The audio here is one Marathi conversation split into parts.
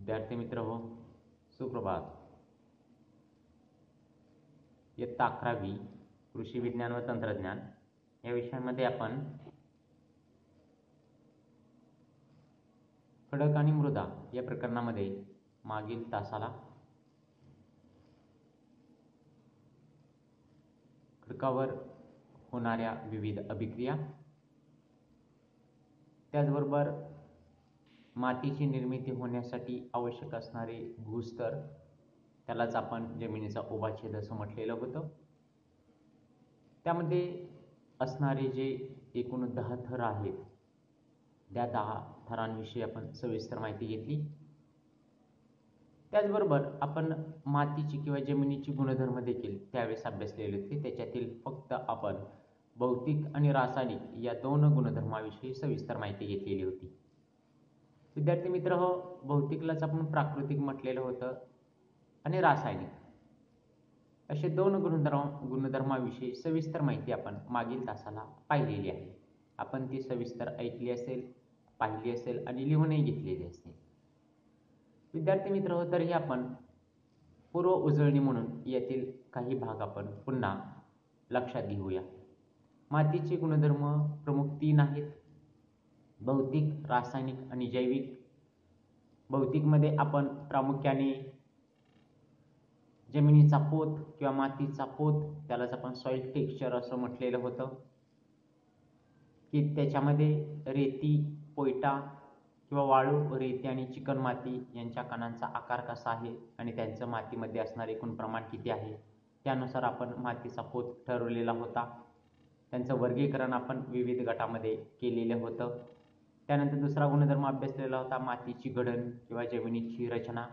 विद्यार्थी मित्र हो, सुप्रभात. इयत्ता 11वी कृषी विज्ञान व तंत्रज्ञान या विषयामध्ये आपण खडक आणि मृदा या प्रकरणामध्ये मागील तासाला खडकावर होणाऱ्या विविध अभिक्रिया, त्याचबरोबर मातीची निर्मिती होण्यासाठी आवश्यक असणारे भूस्तर, त्यालाच आपण जमिनीचा उभा छेद असं म्हटलेलं होतं. त्यामध्ये असणारे जे एकूण 10 थर आहेत, त्या 10 थरांविषयी आपण सविस्तर माहिती घेतली. त्याचबरोबर आपण मातीची किंवा जमिनीची गुणधर्म देखील त्यावेळेस अभ्यासलेले होते. त्याच्यातील फक्त आपण भौतिक आणि रासायनिक या 2 गुणधर्माविषयी सविस्तर माहिती घेतलेली होती. विद्यार्थी मित्र हो, भौतिकलाच आपण प्राकृतिक म्हटलेलं होतं आणि रासायनिक असे 2 गुणधर्माविषयी सविस्तर माहिती आपण मागील तासाला पाहिलेली आहे. आपण ती सविस्तर ऐकली असेल, पाहिली असेल आणि लिहूनही घेतलेली असेल. विद्यार्थी मित्र हो, तरीही आपण पूर्व उजळणी म्हणून यातील काही भाग आपण पुन्हा लक्षात घेऊया. मातीचे गुणधर्म प्रमुख 3 आहेत: भौतिक, रासायनिक आणि जैविक. भौतिकमध्ये आपण प्रामुख्याने जमिनीचा पोत किंवा मातीचा पोत, त्यालाच आपण सॉइल टेक्स्चर असं म्हटलेलं होतं, की त्याच्यामध्ये रेती, पोयटा किंवा वाळू, रेती आणि चिकन माती यांच्या कणांचा आकार कसा आहे आणि त्यांचं मातीमध्ये असणारे एकूण प्रमाण किती आहे, त्यानुसार आपण मातीचा पोत ठरवलेला होता. त्यांचं वर्गीकरण आपण विविध गटामध्ये केलेलं होतं. त्यानंतर दुसरा गुणधर्म अभ्यासलेला होता मातीची घडण किंवा जमिनीची रचना.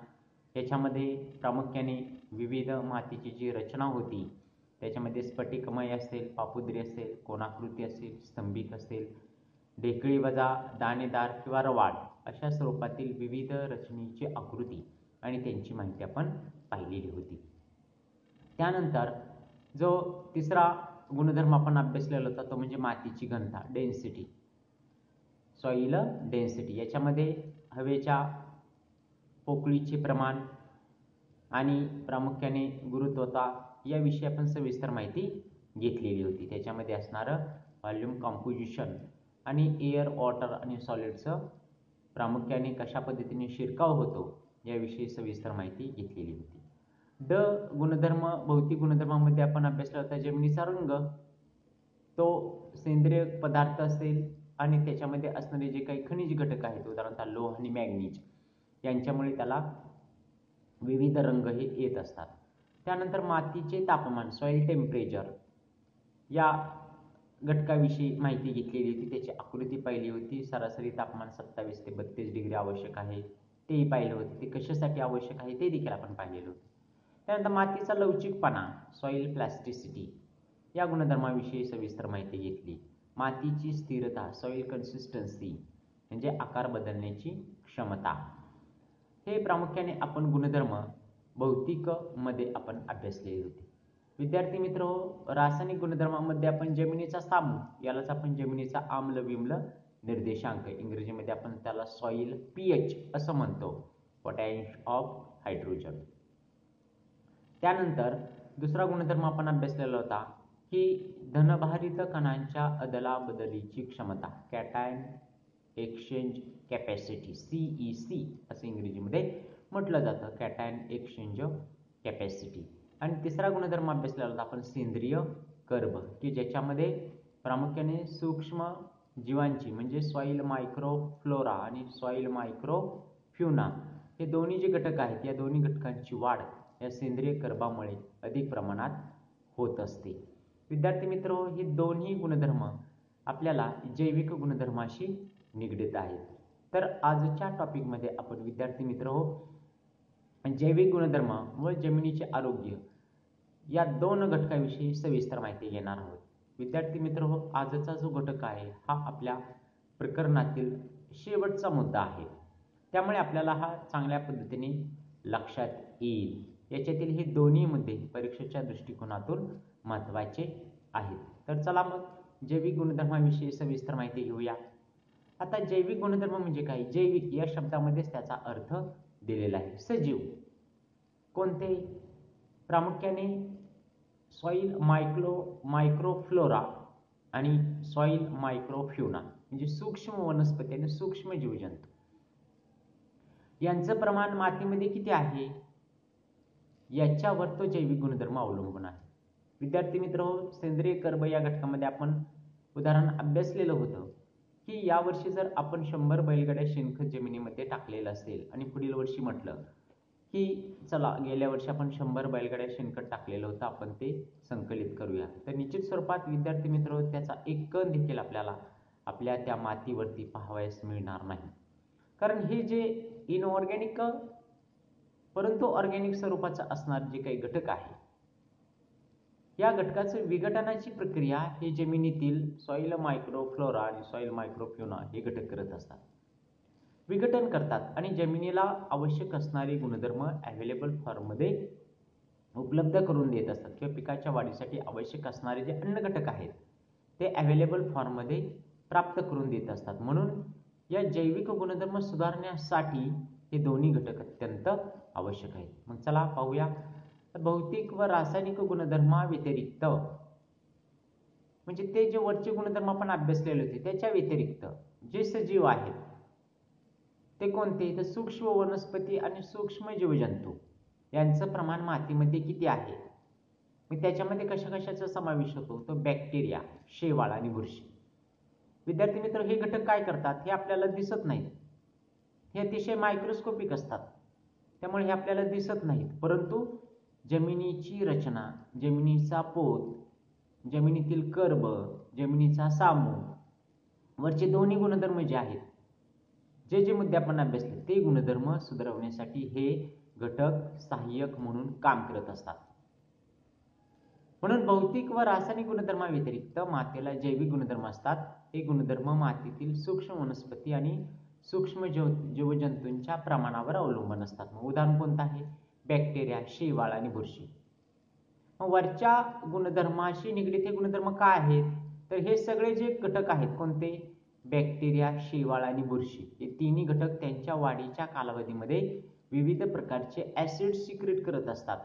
याच्यामध्ये प्रामुख्याने विविध मातीची जी रचना होती त्याच्यामध्ये स्फटिकमय असेल, पापुद्री असेल, कोणाकृती असेल, स्तंभिक असेल, ढेकळी वजा, दाणेदार किंवा रवाळ अशा स्वरूपातील विविध रचनेची आकृती आणि त्यांची माहिती आपण पाहिलेली होती. त्यानंतर जो तिसरा गुणधर्म आपण अभ्यासलेला होता तो म्हणजे मातीची घनता, डेन्सिटी, सॉइल डेन्सिटी. याच्यामध्ये हवेच्या पोकळीचे प्रमाण आणि प्रामुख्याने गुरुत्वता याविषयी आपण सविस्तर माहिती घेतलेली होती. त्याच्यामध्ये असणारं व्हॉल्यूम कॉम्पोजिशन आणि एअर, वॉटर आणि सॉलिडचं प्रामुख्याने कशा पद्धतीने शिरकाव होतो याविषयी सविस्तर माहिती घेतलेली होती. ड गुणधर्म, भौतिक गुणधर्मामध्ये आपण अभ्यासला होता जमिनीचा रंग. तो सेंद्रिय पदार्थ असेल आणि त्याच्यामध्ये असणारे जे काही खनिज घटक आहेत, उदाहरणतः लोह आणि मॅग्नीज, यांच्यामुळे त्याला विविध रंग हे येत असतात. त्यानंतर मातीचे तापमान, सॉइल टेम्परेचर, या घटकाविषयी माहिती घेतलेली होती. त्याची आकृती पाहिली होती. सरासरी तापमान 27 ते 32 डिग्री आवश्यक आहे तेही पाहिलं होतं. ते कशासाठी आवश्यक आहे ते देखील आपण पाहिलेलं होतं. त्यानंतर मातीचा लवचिकपणा, सॉइल प्लॅस्टिसिटी, या गुणधर्माविषयी सविस्तर माहिती घेतली. मातीची स्थिरता, सॉइल कन्सिस्टन्सी म्हणजे आकार बदलण्याची क्षमता. हे प्रामुख्याने आपण गुणधर्म भौतिक मध्ये आपण अभ्यासलेले होते. विद्यार्थी मित्र हो, रासायनिक गुणधर्मामध्ये आपण जमिनीचा सामू, यालाच आपण जमिनीचा आम्ल विम्ल निर्देशांक, इंग्रजीमध्ये आपण त्याला सॉइल पीएच असं म्हणतो, पोटॅश ऑफ हायड्रोजन. त्यानंतर दुसरा गुणधर्म आपण अभ्यासलेला होता की धनभारित कणांच्या अदलाबदलीची क्षमता, कॅटायन एक्सचेंज कॅपॅसिटी, CEC असं इंग्रजीमध्ये म्हटलं जातं, कॅटायन एक्सचेंज कॅपॅसिटी. आणि तिसरा गुणधर्म अभ्यासलेला होता आपण सेंद्रिय कर्ब, की ज्याच्यामध्ये प्रामुख्याने सूक्ष्म जीवांची म्हणजे सॉइल मायक्रोफ्लोरा आणि सॉइल मायक्रोफ्युना हे दोन्ही जे घटक आहेत, या दोन्ही घटकांची वाढ या सेंद्रिय कर्बामुळे अधिक प्रमाणात होत असते. विद्यार्थी मित्र, हे दोन्ही गुणधर्म आपल्याला जैविक गुणधर्माशी निगडित आहेत. तर आजच्या टॉपिकमध्ये आपण विद्यार्थी मित्र जैविक गुणधर्म व जमिनीचे आरोग्य या 2 घटकाविषयी सविस्तर माहिती घेणार आहोत. विद्यार्थी मित्र, आजचा जो घटक आहे हा आपल्या प्रकरणातील शेवटचा मुद्दा आहे, त्यामुळे आपल्याला हा चांगल्या पद्धतीने लक्षात येईल. याच्यातील हे दोन्ही मुद्दे परीक्षेच्या दृष्टिकोनातून महत्त्वाचे आहेत. तर चला मग जैविक गुणधर्माविषयी सविस्तर माहिती घेऊया. आता जैविक गुणधर्म म्हणजे काय? जैविक या शब्दामध्येच त्याचा अर्थ दिलेला आहे. सजीव कोणते? प्रामुख्याने सॉइल मायक्रोफ्लोरा आणि सॉइल मायक्रोफ्युना म्हणजे सूक्ष्म वनस्पती आणि सूक्ष्म जीवजंतू यांचं प्रमाण मातीमध्ये किती आहे याच्यावर तो जैविक गुणधर्म अवलंबून आहे. विद्यार्थी मित्र, सेंद्रिय कर्ब या घटकामध्ये आपण उदाहरण अभ्यासलेलं होतं की यावर्षी जर आपण 100 बैलगाड्या शेणखत जमिनीमध्ये टाकलेलं असेल आणि पुढील वर्षी म्हटलं की चला गेल्या वर्षी आपण 100 बैलगाड्या शेणखत टाकलेलं होतं, आपण ते संकलित करूया, तर निश्चित स्वरूपात विद्यार्थी मित्र त्याचा एक कण देखील आपल्याला आपल्या त्या मातीवरती पाहावयास मिळणार नाही. कारण हे जे इनऑर्गॅनिक परंतु ऑर्गॅनिक स्वरूपाचं असणार जे काही घटक आहे या घटकाचं विघटनाची प्रक्रिया हे जमिनीतील सॉइल मायक्रोफ्लोरा आणि सॉइल मायक्रोफ्युना हे घटक करत असतात, विघटन करतात आणि जमिनीला आवश्यक असणारे गुणधर्म अवेलेबल फॉर्ममध्ये उपलब्ध करून देत असतात किंवा पिकाच्या वाढीसाठी आवश्यक असणारे जे अन्न घटक आहेत ते अवेलेबल फॉर्ममध्ये प्राप्त करून देत असतात. म्हणून या जैविक गुणधर्म सुधारण्यासाठी हे दोन्ही घटक अत्यंत आवश्यक आहेत. मग चला पाहूया. भौतिक व रासायनिक गुणधर्माव्यतिरिक्त म्हणजे ते जे वरचे गुणधर्म आपण अभ्यासलेले होते त्याच्या व्यतिरिक्त जे सजीव आहेत ते कोणते? तर सूक्ष्म वनस्पती आणि सूक्ष्म जीवजंतू यांचं प्रमाण मातीमध्ये किती आहे? मग त्याच्यामध्ये कशाचा समावेश होतो? तो बॅक्टेरिया, शेवाळ आणि बुरशी. विद्यार्थी मित्र, हे घटक काय करतात हे आपल्याला दिसत नाहीत, हे अतिशय मायक्रोस्कोपिक असतात, त्यामुळे हे आपल्याला दिसत नाहीत, परंतु जमिनीची रचना, जमिनीचा पोत, जमिनीतील कर्ब, जमिनीचा सामू वरचे दोन्ही गुणधर्म जे आहेत, जे मुद्दे आपण अभ्यासले ते गुणधर्म सुधारवण्यासाठी हे घटक सहाय्यक म्हणून काम करत असतात. म्हणून भौतिक व रासायनिक गुणधर्माव्यतिरिक्त मातीला जैविक गुणधर्म असतात. हे गुणधर्म मातीतील सूक्ष्म वनस्पती आणि सूक्ष्म जीवजंतूंच्या प्रमाणावर अवलंबून असतात. मग उदाहरण कोणतं आहे? बॅक्टेरिया, शेवाळ आणि बुरशी. वरच्या गुणधर्माशी निगडीत हे गुणधर्म काय आहेत? तर हे सगळे जे घटक आहेत कोणते? बॅक्टेरिया, शेवाळ आणि बुरशी हे तिन्ही घटक त्यांच्या वाढीच्या कालावधीमध्ये विविध प्रकारचे ऍसिड सिक्रेट करत असतात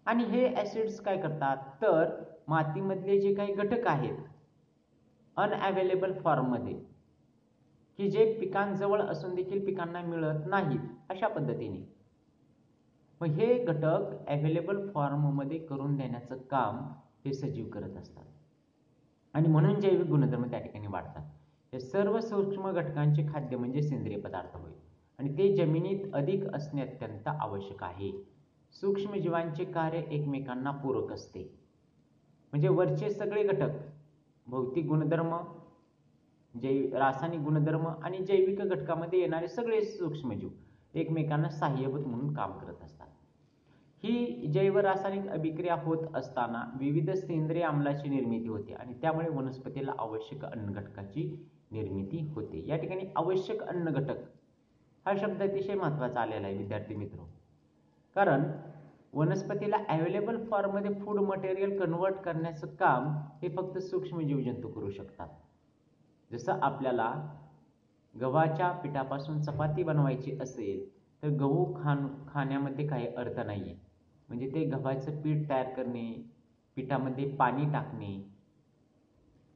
आणि हे ऍसिड्स काय करतात तर मातीमधले जे काही घटक आहेत अनअवेलेबल फॉर्ममध्ये की जे पिकांजवळ असून देखील पिकांना मिळत नाहीत अशा पद्धतीने मग हे घटक अवेलेबल फॉर्ममध्ये करून देण्याचं काम हे सजीव करत असतात आणि म्हणून जैविक गुणधर्म त्या ठिकाणी वाढतात. हे सर्व सूक्ष्म घटकांचे खाद्य म्हणजे सेंद्रिय पदार्थ होय आणि ते जमिनीत अधिक असणे अत्यंत आवश्यक आहे. सूक्ष्म जीवांचे कार्य एकमेकांना पूरक असते. म्हणजे वरचे सगळे घटक भौतिक गुणधर्म, रासायनिक गुणधर्म आणि जैविक घटकामध्ये येणारे सगळे सूक्ष्मजीव एकमेकांना सहाय्यभूत म्हणून काम करत असतात. ही जैव रासायनिक अभिक्रिया होत असताना विविध सेंद्रिय आम्लाची निर्मिती होते आणि त्यामुळे वनस्पतीला आवश्यक अन्न घटकाची निर्मिती होते. या ठिकाणी आवश्यक अन्न घटक हा शब्द अतिशय महत्त्वाचा आलेला आहे विद्यार्थी मित्र, कारण वनस्पतीला अवेलेबल फॉर्ममध्ये फूड मटेरियल कन्वर्ट करण्याचं काम हे फक्त सूक्ष्म जीवजंतू करू शकतात. जसं आपल्याला गव्हाच्या पिठापासून चपाती बनवायची असेल तर गहू खाण्यामध्ये काही अर्थ नाहीये. म्हणजे ते गव्हाचं पीठ तयार करणे, पिठामध्ये पाणी टाकणे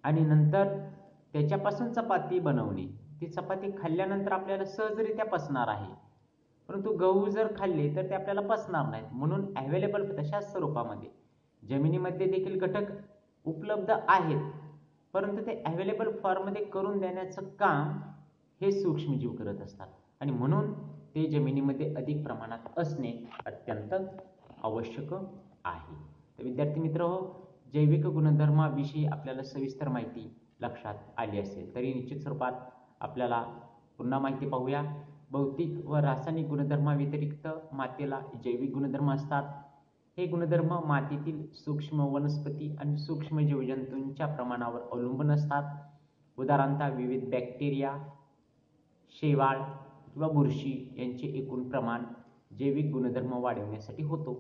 आणि नंतर त्याच्यापासून चपाती बनवणे, ती चपाती खाल्ल्यानंतर आपल्याला सहजरित्या पचणार आहे, परंतु गहू जर खाल्ले तर ते आपल्याला पचणार नाहीत. म्हणून अवेलेबल तशाच स्वरूपामध्ये जमिनीमध्ये देखील घटक उपलब्ध आहेत, परंतु ते अवेलेबल फॉर्ममध्ये करून देण्याचं काम हे सूक्ष्मजीव करत असतात आणि म्हणून ते जमिनीमध्ये अधिक प्रमाणात असणे अत्यंत आवश्यक आहे. तर विद्यार्थी मित्रहो, जैविक गुणधर्माविषयी आपल्याला सविस्तर माहिती लक्षात आली असेल तरी निश्चित स्वरूपात आपल्याला पुन्हा माहिती पाहूया. भौतिक व रासायनिक गुणधर्माव्यतिरिक्त मातीला जैविक गुणधर्म असतात. हे गुणधर्म मातीतील सूक्ष्म वनस्पती आणि सूक्ष्म जीवजंतूंच्या प्रमाणावर अवलंबून असतात. उदाहरणतः विविध बॅक्टेरिया, शेवाळ किंवा बुरशी यांचे एकूण प्रमाण जैविक गुणधर्म वाढवण्यासाठी होतो.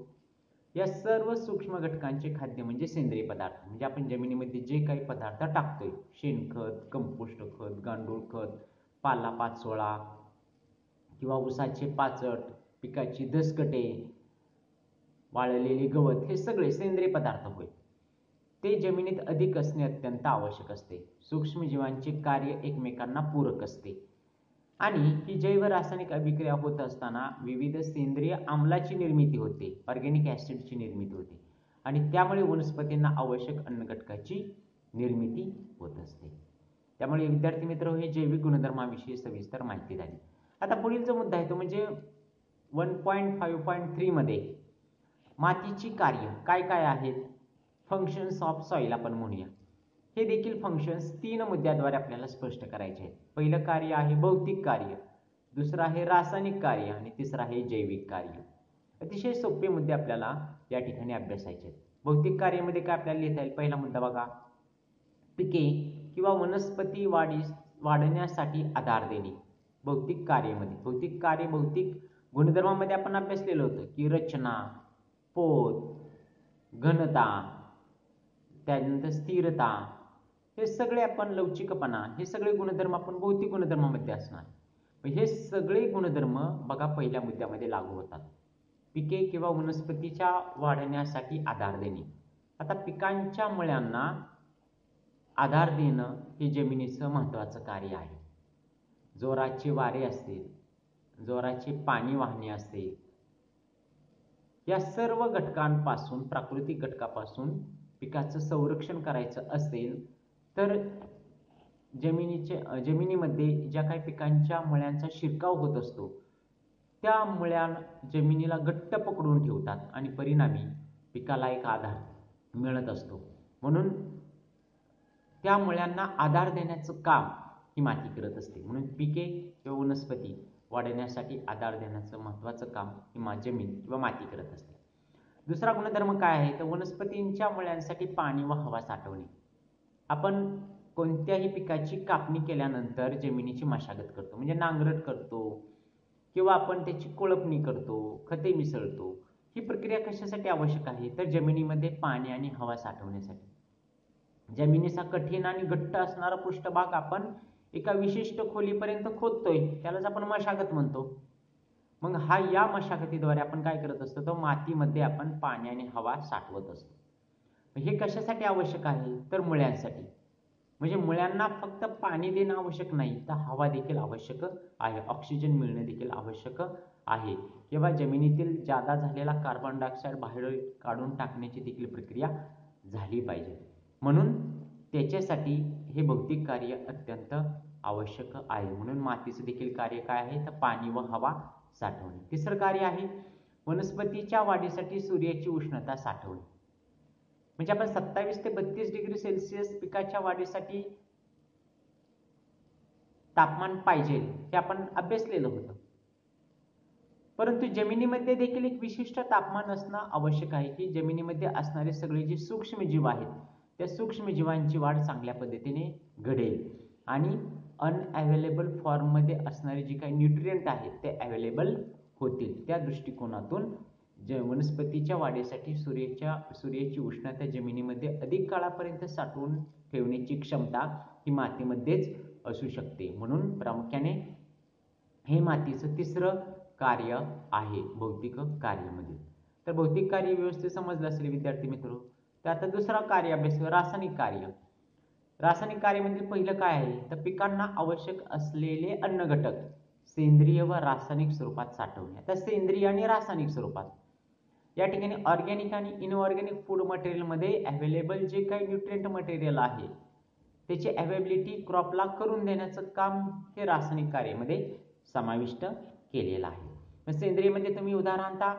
या सर्व सूक्ष्म घटकांचे खाद्य म्हणजे सेंद्रिय पदार्थ, म्हणजे आपण जमिनीमध्ये जे काही पदार्थ टाकतोय, शेणखत, कंपोस्ट खत, गांडूळ खत, पालापाचोळा, किंवा ऊसाचे पाचट, पिकाची दसकटे, वाळलेले गवत हे सगळे सेंद्रिय पदार्थ होय. ते जमिनीत अधिक असणे अत्यंत आवश्यक असते. सूक्ष्मजीवांचे कार्य एकमेकांना पूरक असते आणि ही जैव रासायनिक अभिक्रिया होत असताना विविध सेंद्रिय आम्लाची निर्मिती होते, ऑर्गॅनिक ऍसिडची निर्मिती होते आणि त्यामुळे वनस्पतींना आवश्यक अन्न घटकाची निर्मिती होत असते. त्यामुळे विद्यार्थी मित्र, हे जैविक गुणधर्माविषयी सविस्तर माहिती झाली. आता पुढील जो मुद्दा आहे तो म्हणजे 1.5.3 मध्ये मातीची कार्य काय काय आहेत, फंक्शन्स ऑफ सॉइल आपण म्हणूया. हे देखील फंक्शन्स 3 मुद्द्याद्वारे आपल्याला स्पष्ट करायचे आहेत. पहिलं कार्य आहे भौतिक कार्य, दुसरं आहे रासायनिक कार्य आणि तिसरं आहे जैविक कार्य. अतिशय सोपे मुद्दे आपल्याला या ठिकाणी अभ्यासायचे आहेत. भौतिक कार्यामध्ये काय आपल्याला लिहिता येईल? पहिला मुद्दा बघा, पिके किंवा वनस्पती वाढण्यासाठी आधार देणे. भौतिक कार्यामध्ये भौतिक कार्य, भौतिक गुणधर्मामध्ये आपण अभ्यासलेलं होतं की रचना, पोत, घनता, त्यानंतर स्थिरता, हे सगळे आपण लवचिकपणा, हे सगळे गुणधर्म आपण भौतिक गुणधर्मामध्ये असणार. हे सगळे गुणधर्म बघा पहिल्या मुद्द्यामध्ये लागू होतात. पिके किंवा वनस्पतीच्या वाढण्यासाठी आधार देणे. आता पिकांच्या मुळ्यांना आधार देणं हे जमिनीचं महत्त्वाचं कार्य आहे. जोराचे वारे असतील, जोराचे पाणी वाहणे असतील, या सर्व घटकांपासून, प्राकृतिक घटकापासून पिकाचं संरक्षण करायचं असेल तर जमिनीमध्ये ज्या काही पिकांच्या मुळ्यांचा शिरकाव होत असतो त्या मुळ्या जमिनीला घट्ट पकडून ठेवतात आणि परिणामी पिकाला एक आधार मिळत असतो. म्हणून त्या मुळ्यांना आधार देण्याचं काम ही माती करत असते. म्हणून पिके किंवा वनस्पती वाढण्यासाठी आधार देण्याचं महत्त्वाचं काम ही जमीन किंवा माती करत असते. दुसरा गुणधर्म काय आहे तर वनस्पतींच्या मुळ्यांसाठी पाणी व हवा साठवणे. आपण कोणत्याही पिकाची कापणी केल्यानंतर जमिनीची मशागत करतो, म्हणजे नांगरट करतो किंवा आपण त्याची कोळपणी करतो, खते मिसळतो. ही प्रक्रिया कशासाठी आवश्यक आहे तर जमिनीमध्ये पाणी आणि हवा साठवण्यासाठी. जमिनीचा कठीण आणि घट्ट असणारा पृष्ठभाग आपण एका विशिष्ट खोलीपर्यंत खोदतोय, त्यालाच आपण मशागत म्हणतो. मग या मशागतीद्वारे आपण काय करत असतो तर मातीमध्ये आपण पाणी आणि हवा साठवत असतो. हे कशासाठी आवश्यक आहे तर मुळ्यांसाठी. म्हणजे मुळ्यांना फक्त पाणी देणं आवश्यक नाही तर हवा देखील आवश्यक आहे, ऑक्सिजन मिळणे देखील आवश्यक आहे किंवा जमिनीतील जादा झालेला कार्बन डायऑक्साईड बाहेर काढून टाकण्याची देखील प्रक्रिया झाली पाहिजे. म्हणून त्याच्यासाठी हे भौतिक कार्य अत्यंत आवश्यक आहे. म्हणून मातीचं देखील कार्य काय आहे तर पाणी व हवा साठवणे. तिसरं कार्य आहे वनस्पतीच्या वाढीसाठी सूर्याची उष्णता साठवणे. म्हणजे आपण 27 ते 32 डिग्री सेल्सिअस पिकाच्या वाढीसाठी तापमान पाहिजे हे आपण अभ्यासलेलं होतं. परंतु जमिनीमध्ये देखील एक विशिष्ट तापमान असणं आवश्यक आहे की जमिनीमध्ये असणारे सगळे जे सूक्ष्मजीव आहेत त्या सूक्ष्मजीवांची वाढ चांगल्या पद्धतीने घडेल आणि अनअवेलेबल फॉर्ममध्ये असणारे जे काही न्यूट्रिएंट आहेत ते अवेलेबल होतील. त्या दृष्टिकोनातून वनस्पतीच्या वाढीसाठी सूर्याची उष्णता जमिनीमध्ये अधिक काळापर्यंत साठवून ठेवण्याची क्षमता ही मातीमध्येच असू शकते. म्हणून प्रामुख्याने हे मातीचं तिसरं कार्य आहे भौतिक कार्यामध्ये. तर भौतिक कार्य व्यवस्थित समजलं असेल विद्यार्थी मित्र. तर आता दुसरा कार्य अभ्यास, रासायनिक कार्य. रासायनिक कार्यामध्ये पहिलं काय आहे तर पिकांना आवश्यक असलेले अन्न घटक सेंद्रिय व रासायनिक स्वरूपात साठवणे. आता सेंद्रिय आणि रासायनिक स्वरूपात या ठिकाणी ऑर्गॅनिक आणि इनऑर्गॅनिक फूड मटेरियल मध्ये अवेलेबल जे काही न्यूट्रिएंट मटेरियल आहे त्याची अवेलेबिलिटी क्रॉपला करून देण्याचं काम हे रासायनिक कार्यामध्ये समाविष्ट केलेलं आहे. सेंद्रियमध्ये तुम्ही उदाहरणतः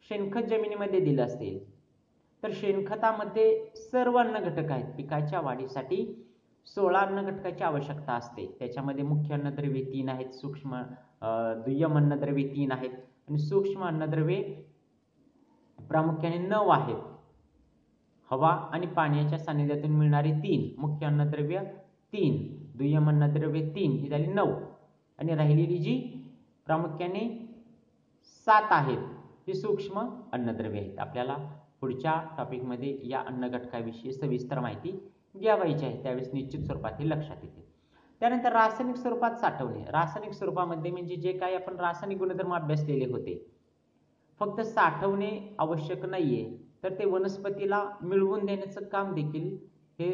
शेणखत जमिनीमध्ये दिलं असेल तर शेणखतामध्ये सर्व अन्न घटक आहेत. पिकाच्या वाढीसाठी 16 अन्न घटकाची आवश्यकता असते. त्याच्यामध्ये मुख्य अन्नद्रव्ये 3 आहेत, सूक्ष्म दुय्यम अन्नद्रव्ये 3 आहेत आणि सूक्ष्म अन्नद्रव्ये प्रामुख्याने 9 आहेत. हवा आणि पाण्याच्या सानिध्यातून मिळणारी 3 मुख्य अन्नद्रव्य, 3 दुय्यम अन्नद्रव्ये 3 ही झाली 9 आणि राहिलेली जी प्रामुख्याने 7 आहेत ही सूक्ष्म अन्नद्रव्ये आहेत. आपल्याला पुढच्या टॉपिकमध्ये या अन्न घटकाविषयी सविस्तर माहिती घ्यावायची आहे, त्यावेळेस निश्चित स्वरूपात हे लक्षात येते. त्यानंतर रासायनिक स्वरूपात साठवणे. रासायनिक स्वरूपामध्ये म्हणजे जे काही आपण रासायनिक गुणधर्म अभ्यासलेले होते, फक्त साठवणे आवश्यक नाहीये, तर ते वनस्पतीला मिळवून देण्याचं काम देखील हे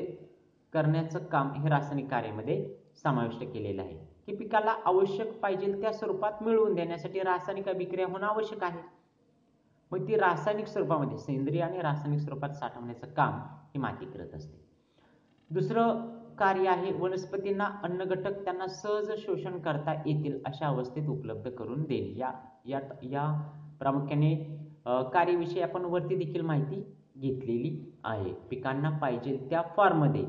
करण्याचं काम हे रासायनिक कार्यामध्ये समाविष्ट केलेलं आहे, की पिकाला आवश्यक पाहिजे त्या स्वरूपात मिळवून देण्यासाठी रासायनिक अभिक्रिया होणं आवश्यक आहे. मग ती रासायनिक स्वरूपामध्ये सेंद्रिय आणि रासायनिक स्वरूपात साठवण्याचं काम ही माती करत असते. दुसरं कार्य आहे वनस्पतींना अन्न घटक त्यांना सहज शोषण करता येतील अशा अवस्थेत उपलब्ध करून देणे. या प्रामुख्याने कार्याविषयी आपण वरती देखील माहिती घेतलेली आहे. पिकांना पाहिजे त्या फॉर्ममध्ये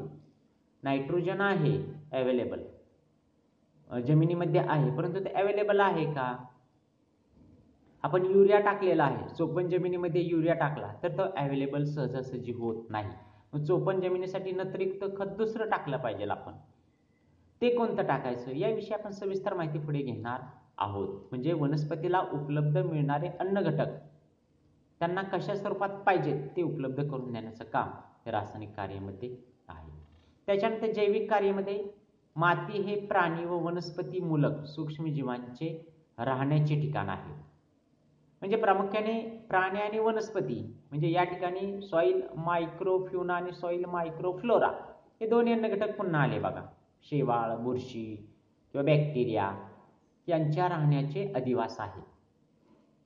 नायट्रोजन आहे अवेलेबल, जमिनीमध्ये आहे, परंतु ते अवेलेबल आहे का? आपण युरिया टाकलेला आहे, चोपण जमिनीमध्ये युरिया टाकला तर तो अवेलेबल सहजासहजी होत नाही. मग चोपण जमिनीसाठी नत्रयुक्त खत दुसरं टाकलं पाहिजे आपण. ते कोणतं टाकायचं याविषयी आपण सविस्तर माहिती पुढे घेणार आहोत. म्हणजे वनस्पतीला उपलब्ध मिळणारे अन्न घटक त्यांना कशा स्वरूपात पाहिजेत ते उपलब्ध करून देण्याचं काम हे रासायनिक कार्यामध्ये आहे. त्याच्यानंतर जैविक कार्यामध्ये माती हे प्राणी व वनस्पती मूलक सूक्ष्मजीवांचे राहण्याचे ठिकाण आहे. म्हणजे प्रामुख्याने प्राणी आणि वनस्पती, म्हणजे या ठिकाणी सॉइल मायक्रोफ्युना आणि सॉइल मायक्रोफ्लोरा हे दोन्ही अन्न घटक पुन्हा आले बघा. शेवाळ, बुरशी किंवा बॅक्टेरिया यांच्या राहण्याचे अधिवास आहे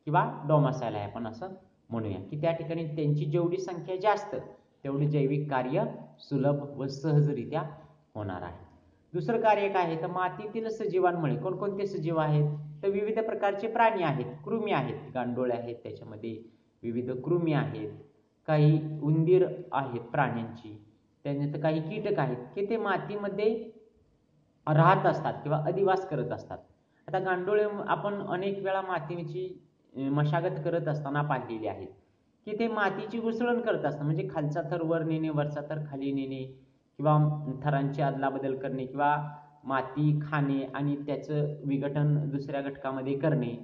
किंवा डोमासाइल आहे आपण असं म्हणूया, की त्या ठिकाणी त्यांची जेवढी संख्या जास्त तेवढे जैविक कार्य सुलभ व सहजरित्या होणार आहे. दुसरं कार्य काय आहे तर मातीतील सजीवांमुळे कोणकोणते सजीव आहेत तर विविध प्रकारचे प्राणी आहेत, कृमी आहेत, गांडोळे आहेत, त्याच्यामध्ये विविध कृमी आहेत, काही उंदीर आहेत प्राण्यांची, त्यानंतर काही कीटक आहेत की ते मातीमध्ये राहत असतात किंवा अधिवास करत असतात. आता गांडोळे आपण अनेक वेळा मातीची मशागत करत असताना पाहिलेली आहेत की ते मातीची घुसळण करत असतात, म्हणजे खालचा थर वर नेणे, वरचा थर खाली नेणे किंवा थरांची अदलाबदल करणे किंवा माती खाणे आणि त्याचं विघटन दुसऱ्या घटकामध्ये करणे.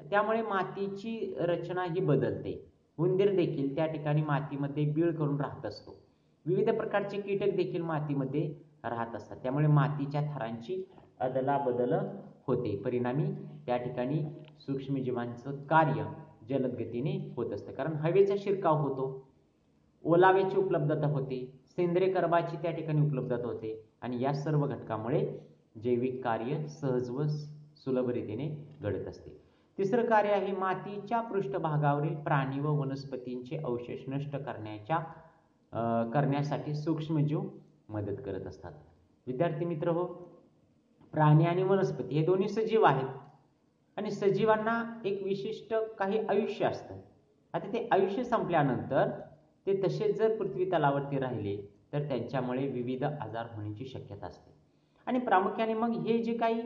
त्यामुळे मातीची रचना ही बदलते. उंदीर देखील त्या ठिकाणी मातीमध्ये बीळ करून राहत असतो. विविध प्रकारचे कीटक देखील मातीमध्ये राहत असतात. त्यामुळे मातीच्या थरांची अदलाबदल होते. परिणामी त्या ठिकाणी सूक्ष्मजीवांचं कार्य जलद गतीने होत असतं, कारण हवेचा शिरकाव होतो, ओलाव्याची उपलब्धता होते, सेंद्रिय कर्बाची त्या ठिकाणी उपलब्धता होते आणि या सर्व घटकामुळे जैविक कार्य सहज व सुलभरीतीने घडत असते. तिसरं कार्य आहे मातीच्या पृष्ठभागावरील प्राणी व वनस्पतींचे अवशेष नष्ट करण्यासाठी सूक्ष्मजीव मदत करत असतात. विद्यार्थी मित्र हो, प्राणी आणि वनस्पती हे दोन्ही सजीव आहेत आणि सजीवांना एक विशिष्ट काही आयुष्य असतं. आता ते आयुष्य संपल्यानंतर ते तसेच जर पृथ्वी तलावरती राहिले तर त्यांच्यामुळे विविध आजार होण्याची शक्यता असते. आणि प्रामुख्याने मग हे जे काही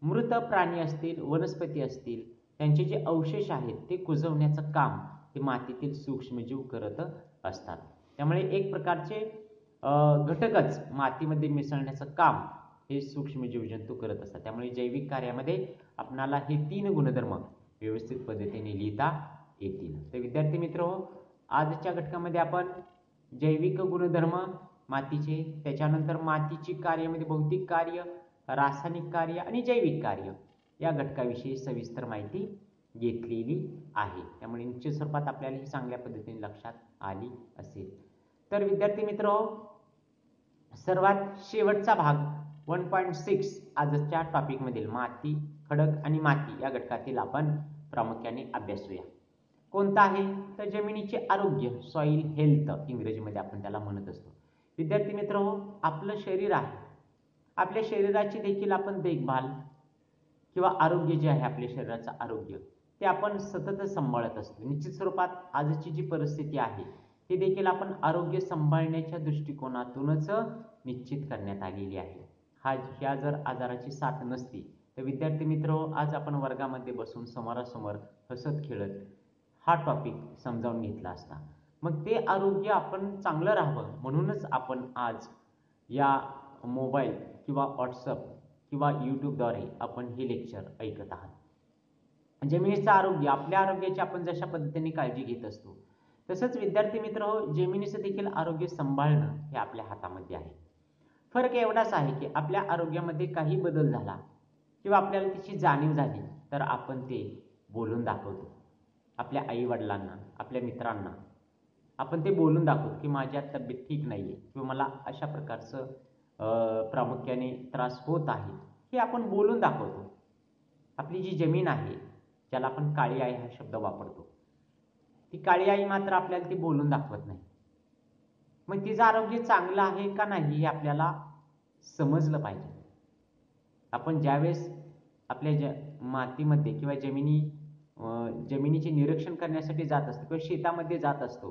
मृत प्राणी असतील, वनस्पती असतील, त्यांचे जे अवशेष आहेत ते कुजवण्याचं काम ते मातीतील सूक्ष्मजीव करत असतात. त्यामुळे एक प्रकारचे घटकच मातीमध्ये मिसळण्याचं काम हे सूक्ष्मजीव जंतू करत असतात. त्यामुळे जैविक कार्यामध्ये आपणाला हे 3 गुणधर्म व्यवस्थित पद्धतीने लिहिता येतील. तर विद्यार्थी मित्र हो, आजच्या घटकामध्ये आपण जैविक गुणधर्म मातीचे, त्याच्यानंतर मातीची कार्यामध्ये भौतिक कार्य, रासायनिक कार्य आणि जैविक कार्य या घटकाविषयी सविस्तर माहिती घेतलेली आहे. त्यामुळे निश्चित स्वरूपात आपल्याला ही चांगल्या पद्धतीने लक्षात आली असेल. तर विद्यार्थी मित्र हो, सर्वात शेवटचा भाग 1.6 आजच्या टॉपिक मधील माती, खडक आणि माती या घटकातील आपण प्रामुख्याने अभ्यासूया. कोणता आहे तर जमिनीचे आरोग्य, सॉइल हेल्थ इंग्रजीमध्ये आपण त्याला म्हणत असतो. विद्यार्थी मित्र हो, आपलं शरीर आहे, आपल्या शरीराची देखील आपण देखभाल किंवा आरोग्य जे आहे आपल्या शरीराचं आरोग्य ते आपण सतत सांभाळत असतो. निश्चित स्वरूपात आजची जी परिस्थिती आहे ती देखील आपण आरोग्य सांभाळण्याच्या दृष्टिकोनातूनच निश्चित करण्यात आलेली आहे. ह्या जर आजाराची साथ नसती तर विद्यार्थी मित्र आज आपण वर्गामध्ये बसून समोरासमोर हसत खेळत हा टॉपिक समजावून घेतला असता. मग ते आरोग्य आपण चांगलं राहावं म्हणूनच आपण आज या मोबाईल किंवा व्हॉट्सअप किंवा यूट्यूबद्वारे आपण हे लेक्चर ऐकत आहात. जमिनीचं आरोग्य, आपल्या आरोग्याची आपण जशा पद्धतीने काळजी घेत असतो तसंच विद्यार्थी मित्र हो, जमिनीचं देखील आरोग्य सांभाळणं हे आपल्या हातामध्ये आहे. फरक एवढाच आहे की आपल्या आरोग्यामध्ये काही बदल झाला किंवा आपल्याला त्याची जाणीव झाली तर आपण ते बोलून दाखवतो. आपल्या आई वडिलांना, आपल्या मित्रांना आपण ते बोलून दाखवतो की माझ्या तब्येत ठीक नाहीये किंवा मला अशा प्रकारचं प्रामुख्याने त्रास होत आहे, हे आपण बोलून दाखवतो. आपली जी जमीन आहे, ज्याला आपण काळी आई हा शब्द वापरतो, ती काळी आई मात्र आपल्याला ती बोलून दाखवत नाही. मग तिचं आरोग्य चांगलं आहे का नाही हे आपल्याला समजलं पाहिजे. आपण ज्यावेळेस आपल्या मातीमध्ये किंवा जमिनीचे निरीक्षण करण्यासाठी जात असतो किंवा शेतामध्ये जात असतो,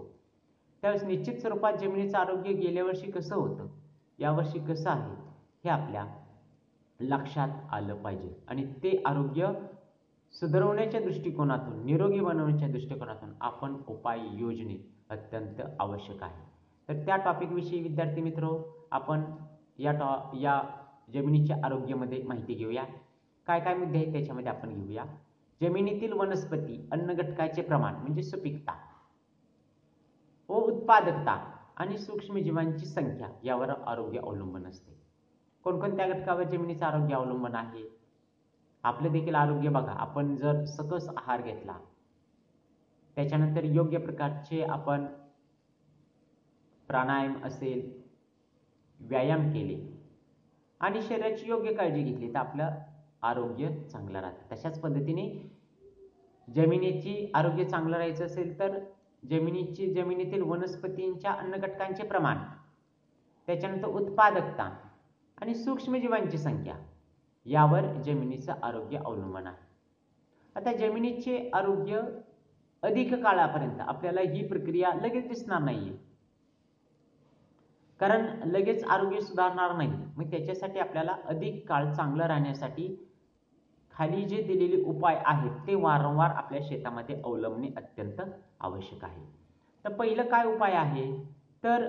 त्यावेळेस निश्चित स्वरूपात जमिनीचं आरोग्य गेल्या वर्षी कसं होतं, यावर्षी कसं आहे, हे आपल्या लक्षात आलं पाहिजे. आणि ते आरोग्य सुधारवण्याच्या दृष्टिकोनातून, निरोगी बनवण्याच्या दृष्टिकोनातून आपण उपाय योजने अत्यंत आवश्यक आहे. तर त्या टॉपिकविषयी विद्यार्थी मित्र आपण या जमिनीच्या आरोग्यामध्ये माहिती घेऊया. काय काय मुद्दे आहेत त्याच्यामध्ये आपण घेऊया. जमिनीतील वनस्पती अन्न घटकाचे प्रमाण म्हणजे सुपीकता व उत्पादकता आणि सूक्ष्मजीवांची संख्या यावर आरोग्य अवलंबून असते. कोणकोणत्या घटकावर जमिनीचं आरोग्य अवलंबून आहे? आपलं देखील आरोग्य बघा, आपण जर सकस आहार घेतला, त्याच्यानंतर योग्य प्रकारचे आपण प्राणायाम असेल, व्यायाम केले आणि शरीराची योग्य काळजी घेतली तर आपलं आरोग्य चांगलं राहतं. तशाच पद्धतीने जमिनीची आरोग्य चांगलं राहायचं असेल तर जमिनीतील वनस्पतींच्या अन्न घटकांचे प्रमाण, त्याच्यानंतर उत्पादकता आणि सूक्ष्मजीवांची संख्या यावर जमिनीचं आरोग्य अवलंबून आहे. आता जमिनीचे आरोग्य अधिक काळापर्यंत आपल्याला ही प्रक्रिया लगेच दिसणार नाहीये, कारण लगेच आरोग्य सुधारणार नाही. मग त्याच्यासाठी आपल्याला अधिक काळ चांगलं राहण्यासाठी खाली जे दिलेले उपाय आहेत ते वारंवार आपल्या शेतामध्ये अवलंबणे अत्यंत आवश्यक आहे. तर पहिलं काय उपाय आहे तर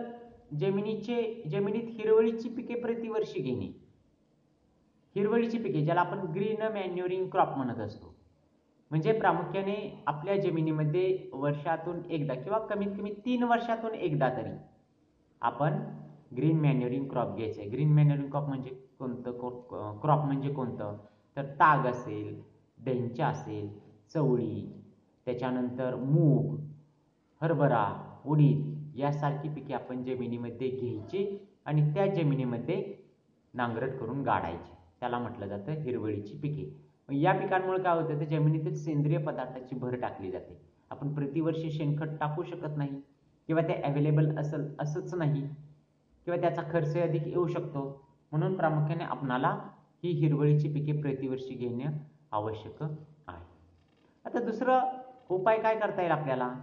जमिनीत हिरवळीची पिके प्रतिवर्षी घेणे. हिरवळीची पिके ज्याला आपण ग्रीन मॅन्युरिंग क्रॉप म्हणत असतो, म्हणजे प्रामुख्याने आपल्या जमिनीमध्ये वर्षातून एकदा किंवा कमीत कमी 3 वर्षातून एकदा तरी आपण ग्रीन मॅन्युरिंग क्रॉप घ्यायचे. ग्रीन मॅन्युरिंग क्रॉप म्हणजे कोणतं तर ताग असेल, देंच्या असेल, चवळी, त्याच्यानंतर मूग, हरभरा, उडीद यासारखी पिके आपण जमिनीमध्ये घ्यायची आणि त्या जमिनीमध्ये नांगरट करून गाडायची. त्याला म्हटलं जातं हिरवळीची पिके. या पिकांमुळे काय होतं तर जमिनीतील सेंद्रिय पदार्थाची भर टाकली जाते. आपण प्रतिवर्षी शेणखत टाकू शकत नाही किंवा ते अवेलेबल असेल असंच नाही किंवा त्याचा खर्च अधिक येऊ शकतो. म्हणून प्रामुख्याने आपणाला ही हिरवळीची पिके प्रतिवर्षी घेणे आवश्यक आहे. आता दुसरं उपाय काय करता येईल आपल्याला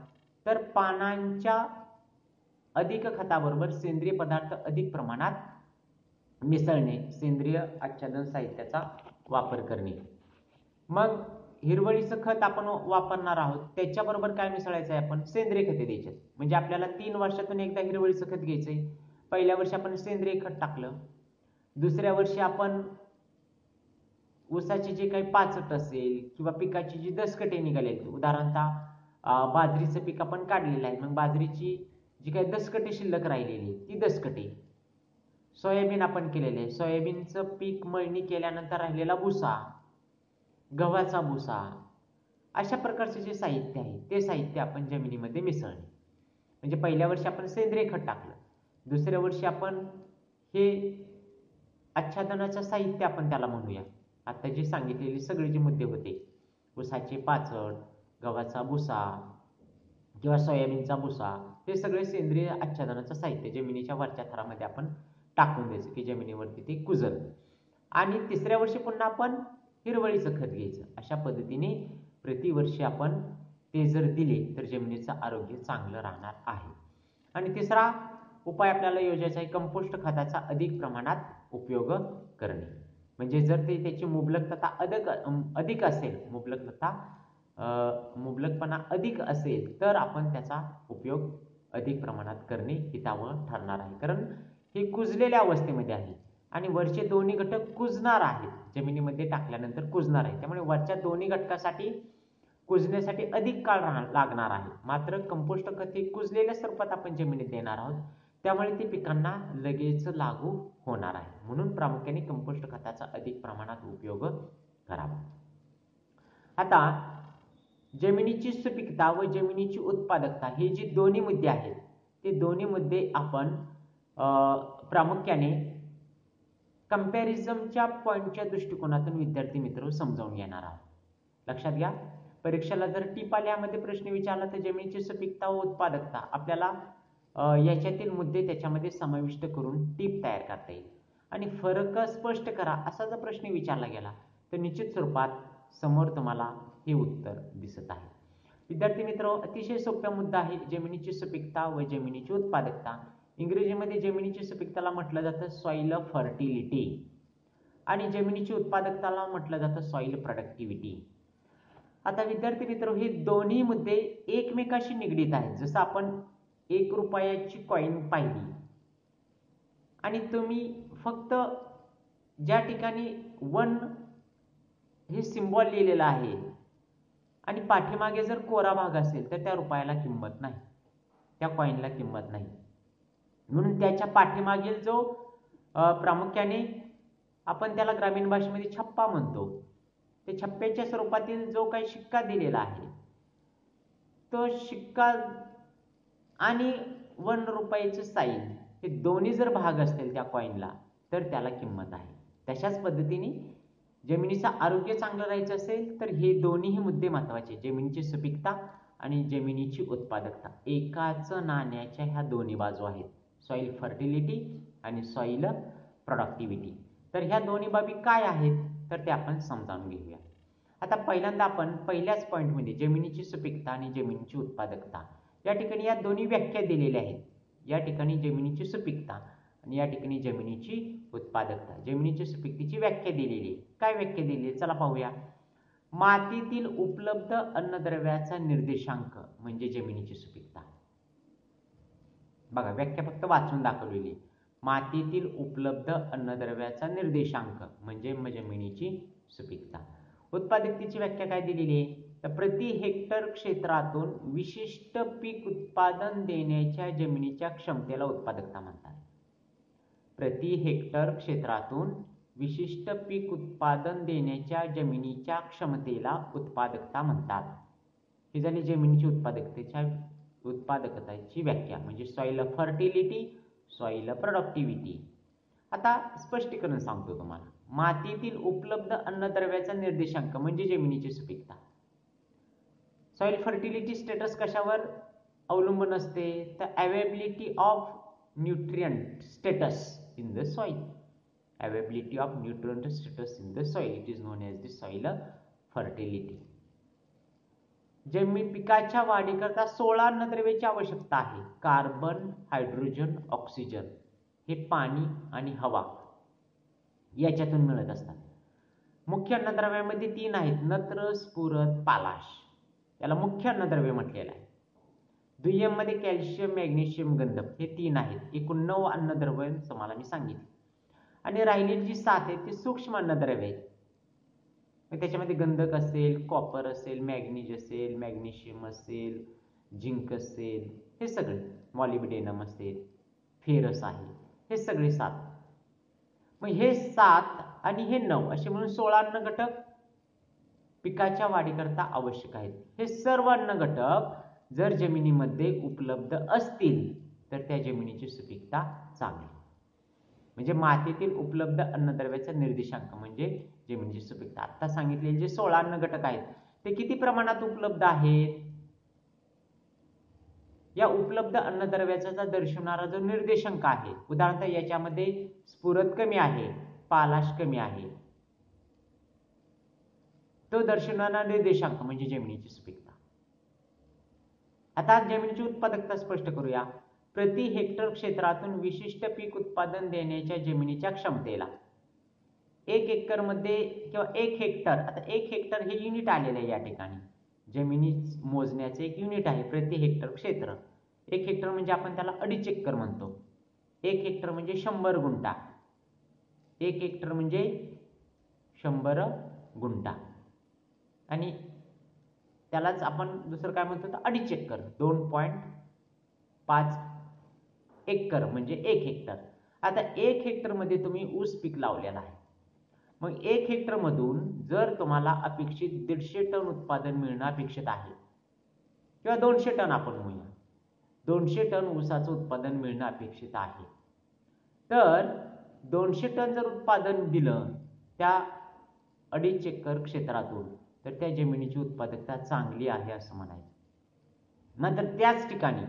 तर पानांच्या अधिक खताबरोबर सेंद्रिय पदार्थ अधिक प्रमाणात मिसळणे, सेंद्रिय आच्छादन साहित्याचा वापर करणे. मग हिरवळीचं खत आपण वापरणार आहोत, त्याच्याबरोबर काय मिसळायचं आहे आपण सेंद्रिय खते द्यायचे. म्हणजे आपल्याला 3 वर्षातून एकदा हिरवळीचं खत घ्यायचंय. पहिल्या वर्षी आपण सेंद्रिय खत टाकलं, दुसऱ्या वर्षी आपण ऊसाची जे काही पाचट असेल किंवा पिकाची जी दसकटे निघालेली, उदाहरणतः बाजरीचं पीक आपण काढलेलं आहे, मग बाजरीची जी काही दसकटे शिल्लक राहिलेली ती दसकटे, सोयाबीन आपण केलेले आहे, सोयाबीनचं पीक मळणी केल्यानंतर राहिलेला भुसा, गव्हाचा भुसा, अशा प्रकारचे जे साहित्य आहे ते साहित्य आपण जमिनीमध्ये मिसळणे. म्हणजे पहिल्या वर्षी आपण सेंद्रिय खत टाकलं, दुसऱ्या वर्षी आपण हे आच्छादनाचं साहित्य आपण त्याला म्हणूया. आता जे सांगितलेले सगळे जे मुद्दे होते, ऊसाचे पाचट, गव्हाचा भुसा किंवा सोयाबीनचा भुसा, हे सगळे सेंद्रिय आच्छादनाचं साहित्य जमिनीच्या वरच्या थरामध्ये आपण टाकून द्यायचं की जमिनीवरती ते कुजल. आणि तिसऱ्या वर्षी पुन्हा आपण हिरवळीचं खत घ्यायचं. अशा पद्धतीने प्रतिवर्षी आपण ते जर दिले तर जमिनीचं आरोग्य चांगलं राहणार आहे. आणि तिसरा उपाय आपल्याला योजायचा आहे कंपोस्ट खताचा अधिक प्रमाणात उपयोग करणे. म्हणजे जर त्याची मुबलकता अधिक असेल, मुबलकपणा अधिक असेल तर आपण त्याचा उपयोग अधिक प्रमाणात करणे हितावह ठरणार आहे. कारण हे कुजलेल्या अवस्थेमध्ये आहे आणि वरचे दोन्ही घटक कुजणार आहेत, जमिनीमध्ये टाकल्यानंतर कुजणार आहे. त्यामुळे वरच्या दोन्ही घटकासाठी कुजण्यासाठी अधिक काळ लागणार आहे. मात्र कंपोस्ट खत हे कुजलेल्या स्वरूपात आपण जमिनीत देणार आहोत, त्यामुळे ते पिकांना लगेच लागू होणार आहे. म्हणून प्रामुख्याने कंपोस्ट खताचा अधिक प्रमाणात उपयोग करावा. आता जमिनीची सुपीकता व जमिनीची उत्पादकता हे जे दोन्ही मुद्दे आहेत ते दोन्ही मुद्दे आपण प्रामुख्याने कंपॅरिझनच्या पॉइंटच्या दृष्टिकोनातून विद्यार्थी मित्र समजावून घेणार आहोत. लक्षात घ्या, परीक्षेला जर टिप आल्यामध्ये प्रश्न विचारला तर जमिनीची सुपीकता व उत्पादकता आपल्याला याच्यातील मुद्दे त्याच्यामध्ये समाविष्ट करून टिप तयार करता येईल. आणि फरक स्पष्ट करा असा जर प्रश्न विचारला गेला तर निश्चित स्वरूपात समोर तुम्हाला हे उत्तर दिसत आहे. विद्यार्थी मित्र, अतिशय सोपा मुद्दा आहे जमिनीची सुपीकता व जमिनीची उत्पादकता. इंग्रजीमध्ये जमिनीची सुपीकताला म्हटलं जातं सॉइल फर्टिलिटी आणि जमिनीची उत्पादकताला म्हटलं जातं सॉइल प्रोडक्टिव्हिटी. आता विद्यार्थी मित्र, हे दोन्ही मुद्दे एकमेकाशी निगडीत आहेत. जसं आपण 1 रुपयाची कॉइन पाहिली आणि तुम्ही फक्त ज्या ठिकाणी 1 हे सिम्बॉल लिहिलेलं आहे आणि पाठीमागे जर कोरा भाग असेल तर त्या रुपयाला किंमत नाही, त्या कॉइनला किंमत नाही. म्हणून त्याच्या पाठीमागील जो प्रामुख्याने आपण त्याला ग्रामीण भाषेमध्ये छप्पा म्हणतो, ते छप्प्याच्या स्वरूपातील जो काही शिक्का दिलेला आहे तो शिक्का आणि 1 रुपयाचं साईन हे दोन्ही जर भाग असतील त्या कॉइनला तर त्याला किंमत आहे. तशाच पद्धतीने जमिनीचं आरोग्य चांगलं राहायचं असेल तर हे दोन्हीही मुद्दे महत्त्वाचे, जमिनीची सुपीकता आणि जमिनीची उत्पादकता. एकाच नाण्याच्या ह्या दोन्ही बाजू आहेत, सॉइल फर्टिलिटी आणि सॉइल प्रोडक्टिव्हिटी. तर ह्या दोन्ही बाबी काय आहेत तर ते आपण समजावून घेऊया. आता पहिल्यांदा आपण पहिल्याच पॉइंटमध्ये जमिनीची सुपीकता आणि जमिनीची उत्पादकता या ठिकाणी या दोन्ही व्याख्या दिलेल्या आहेत. या ठिकाणी जमिनीची सुपीकता आणि या ठिकाणी जमिनीची उत्पादकता. जमिनीची सुपीकतेची व्याख्या दिलेली आहे. काय व्याख्या दिलेली आहे चला पाहूया. मातीतील उपलब्ध अन्नद्रव्याचा निर्देशांक म्हणजे जमिनीची सुपीकता. बघा, व्याख्या फक्त वाचून दाखवलेली. मातीतील उपलब्ध अन्नद्रव्याचा निर्देशांक म्हणजे जमिनीची सुपीकता. उत्पादकतेची व्याख्या काय दिलेली आहे तर प्रति हेक्टर क्षेत्रातून विशिष्ट पीक उत्पादन देण्याच्या जमिनीच्या क्षमतेला उत्पादकता म्हणतात. प्रति हेक्टर क्षेत्रातून विशिष्ट पीक उत्पादन देण्याच्या जमिनीच्या क्षमतेला उत्पादकता म्हणतात. ही झाली जमिनीची उत्पादकतेची व्याख्या म्हणजे सॉइल फर्टिलिटी, सॉइल प्रोडक्टिव्हिटी. आता स्पष्टीकरण सांगतो तुम्हाला. मातीतील उपलब्ध अन्नद्रव्याचा निर्देशांक म्हणजे जमिनीची सुपीकता. सॉइल फर्टिलिटी स्टेटस कशावर अवलंबून असते तर availability of nutrient status in the soil. Availability of nutrient status in the soil, it is known as the soil fertility. जमीन पिकाच्या वाढीकरता 16 अन्नद्रव्याची आवश्यकता आहे. कार्बन, हायड्रोजन, ऑक्सिजन हे पाणी आणि हवा याच्यातून मिळत असतात. मुख्य अन्नद्रव्यामध्ये 3 आहेत, नत्र, स्फुरद, पालाश. याला मुख्य अन्नद्रव्य म्हटलेलं आहे. दुय्यम मध्ये कॅल्शियम, मॅग्नेशियम, गंधक हे 3 आहेत. एकूण 9 अन्नद्रव्य तुम्हाला मी सांगितले. आणि राहिलेली जी 7 आहेत ते सूक्ष्म अन्नद्रव्य आहेत. त्याच्यामध्ये गंधक असेल, कॉपर असेल, मॅग्नीज असेल, मॅग्नेशियम असेल, झिंक असेल, हे सगळे, मॉलिब्डेनम असेल, फेरस आहे, हे सगळे 7. मग हे 7 आणि हे 9 असे म्हणून 16 अन्न घटक पिकाच्या वाढीकरता आवश्यक आहेत. हे सर्व अन्न घटक जर जमिनीमध्ये उपलब्ध असतील तर त्या जमिनीची सुपीकता चांगली. म्हणजे मातीतील उपलब्ध अन्नद्रव्याचा निर्देशांक म्हणजे जमिनीची सुपीकता. आता सांगितलेले जे 16 अन्न घटक आहेत ते किती प्रमाणात उपलब्ध आहेत, या उपलब्ध अन्नद्रव्याचा दर्शवणारा जो निर्देशांक आहे, उदाहरणार्थ याच्यामध्ये स्फुरद कमी आहे, पालाश कमी आहे, तो दर्शवणारा निर्देशांक म्हणजे जमिनीची सुपीकता. आता जमिनीची उत्पादकता स्पष्ट करूया. प्रति हेक्टर क्षेत्रातून विशिष्ट पीक उत्पादन देण्याच्या जमिनीच्या क्षमतेला 1 एकर मध्ये किंवा 1 हेक्टर, आता 1 हेक्टर हे युनिट आलेलं आहे या ठिकाणी. जमिनी मोजण्याचे एक युनिट आहे प्रति हेक्टर क्षेत्र. 1 हेक्टर म्हणजे आपण त्याला 2.5 एकर म्हणतो. 1 हेक्टर म्हणजे 100 गुंठा. 1 हेक्टर म्हणजे 100 गुंठा आणि त्यालाच आपण दुसरं काय म्हणतो तर 2.5 एकर, 2.5 एकर म्हणजे 1 हेक्टर. आता 1 हेक्टर मध्ये तुम्ही ऊस पीक लावलेला आहे. मग 1 हेक्टर मधून जर तुम्हाला अपेक्षित 150 टन उत्पादन मिळणं अपेक्षित आहे किंवा 200 टन आपण म्हणूया, 200 टन ऊसाचं उत्पादन मिळणं अपेक्षित आहे, तर 200 टन जर उत्पादन दिलं त्या 2.5 एकर क्षेत्रातून, तर त्या जमिनीची उत्पादकता चांगली आहे असं म्हणायचं. नंतर त्याच ठिकाणी